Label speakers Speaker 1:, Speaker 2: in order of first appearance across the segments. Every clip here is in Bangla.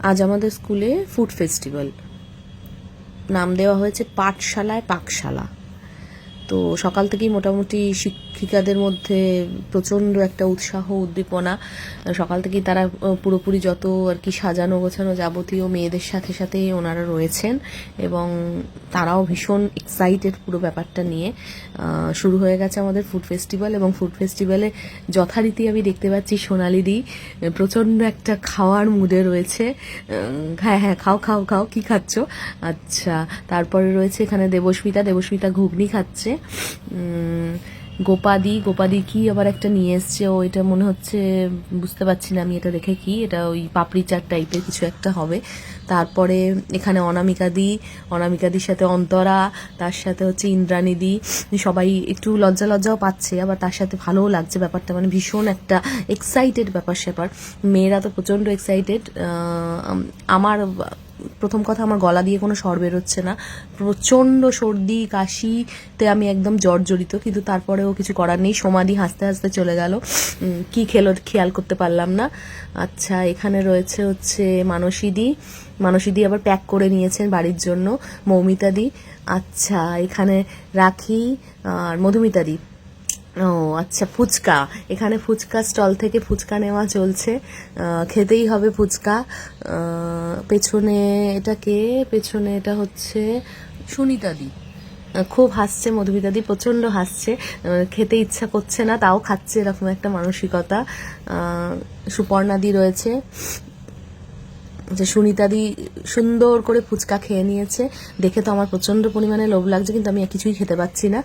Speaker 1: আজ আমাদের স্কুলে ফুড ফেস্টিভ্যাল, নাম দেওয়া হয়েছে পাঠশালায় পাকশালা। তো সকাল থেকেই মোটামুটি শিক্ষিকাদের মধ্যে প্রচণ্ড একটা উৎসাহ উদ্দীপনা। সকাল থেকেই তারা পুরোপুরি যত আর কি সাজানো গোছানো যাবতীয় মেয়েদের সাথে সাথে ওনারা রয়েছেন এবং তারাও ভীষণ এক্সাইটেড পুরো ব্যাপারটা নিয়ে। শুরু হয়ে গেছে আমাদের ফুড ফেস্টিভ্যাল এবং ফুড ফেস্টিভ্যালে যথারীতি আমি দেখতে পাচ্ছি সোনালিদি প্রচণ্ড একটা খাওয়ার মুডে রয়েছে। হ্যাঁ হ্যাঁ, খাও খাও খাও, কি খাচ্ছ? আচ্ছা, তারপরে রয়েছে এখানে দেবস্মিতা ঘুগনি খাচ্ছে। গোপাদি কি আবার একটা নিয়ে এসছে, ও এটা মনে হচ্ছে, বুঝতে পারছি না আমি এটা দেখে কি, এটা ওই পাপড়ি চাট টাইপের কিছু একটা হবে। তারপরে এখানে অনামিকাদির সাথে অন্তরা, তার সাথে হচ্ছে ইন্দ্রাণীদি, সবাই একটু লজ্জাও পাচ্ছে, আবার তার সাথে ভালোও লাগছে ব্যাপারটা, মানে ভীষণ একটা এক্সাইটেড ব্যাপার স্যাপার। মেয়েরা তো প্রচণ্ড এক্সাইটেড। আমার প্রথম কথা, আমার গলা দিয়ে কোনো স্বর বেরোচ্ছে না, প্রচণ্ড সর্দি কাশিতে আমি একদম জর্জরিত, কিন্তু তারপরেও কিছু করার নেই। সমাধি হাসতে হাসতে চলে গেল, কি খেলো খেয়াল করতে পারলাম না। আচ্ছা, এখানে রয়েছে হচ্ছে মানসীদি আবার প্যাক করে নিয়েছেন বাড়ির জন্য, মৌমিতাদি। আচ্ছা, এখানে রাখি আর মধুমিতাদি। ও আচ্ছা, ফুচকা, এখানে ফুচকা স্টল থেকে ফুচকা নেওয়া চলছে, খেতেই হবে ফুচকা। পেছনে এটা হচ্ছে সুনিতাদি, খুব হাসছে মধুমিতাদি, প্রচণ্ড হাসছে, খেতে ইচ্ছা করছে না তাও খাচ্ছে, এরকম একটা মানসিকতা। সুপর্ণাদি রয়েছে, যে সুনিতাদি সুন্দর করে ফুচকা খেয়ে নিয়েছে, দেখে তো আমার প্রচণ্ড পরিমাণে লোভ লাগছে, কিন্তু আমি কিছুই খেতে পাচ্ছি না।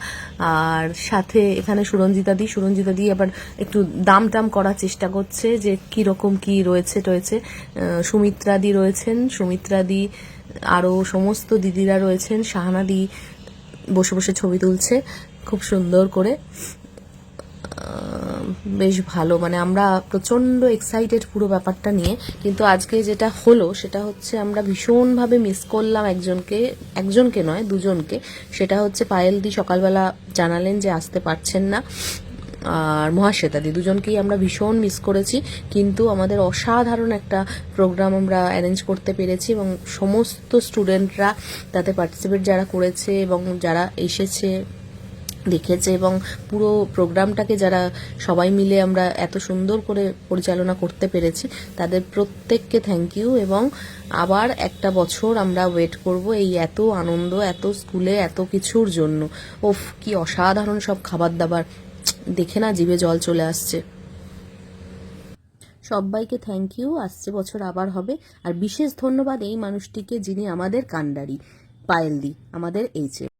Speaker 1: আর সাথে এখানে সুরঞ্জিতাদি আবার একটু দাম করার চেষ্টা করছে যে কীরকম কি রয়েছে। সুমিত্রাদি আরও সমস্ত দিদিরা রয়েছেন। শাহানাদি বসে বসে ছবি তুলছে খুব সুন্দর করে, বেশ ভালো, মানে আমরা প্রচণ্ড এক্সাইটেড পুরো ব্যাপারটা নিয়ে। কিন্তু আজকে যেটা হলো সেটা হচ্ছে আমরা ভীষণভাবে মিস করলাম একজনকে নয়, দুজনকে। সেটা হচ্ছে পায়েলদি সকালবেলা জানালেন যে আসতে পারছেন না, আর মহাশ্বেতাদি, দুজনকেই আমরা ভীষণ মিস করেছি। কিন্তু আমাদের অসাধারণ একটা প্রোগ্রাম আমরা অ্যারেঞ্জ করতে পেরেছি এবং সমস্ত স্টুডেন্টরা তাতে পার্টিসিপেট যারা করেছে এবং যারা এসেছে দেখেছে এবং পুরো প্রোগ্রামটাকে যারা সবাই মিলে আমরা এত সুন্দর করে পরিচালনা করতে পেরেছি, তাদের প্রত্যেককে থ্যাংক ইউ। এবং আবার একটা বছর আমরা ওয়েট করব এই এত আনন্দ, এত স্কুলে এত কিছুর জন্য। ওফ, কি অসাধারণ সব খাবার দাবার, দেখে না জিভে জল চলে আসছে। সবাইকে থ্যাংক ইউ, আসছে বছর আবার হবে। আর বিশেষ ধন্যবাদ এই মানুষটিকে যিনি আমাদের কাণ্ডারি, পায়েলদি, আমাদের এইচে।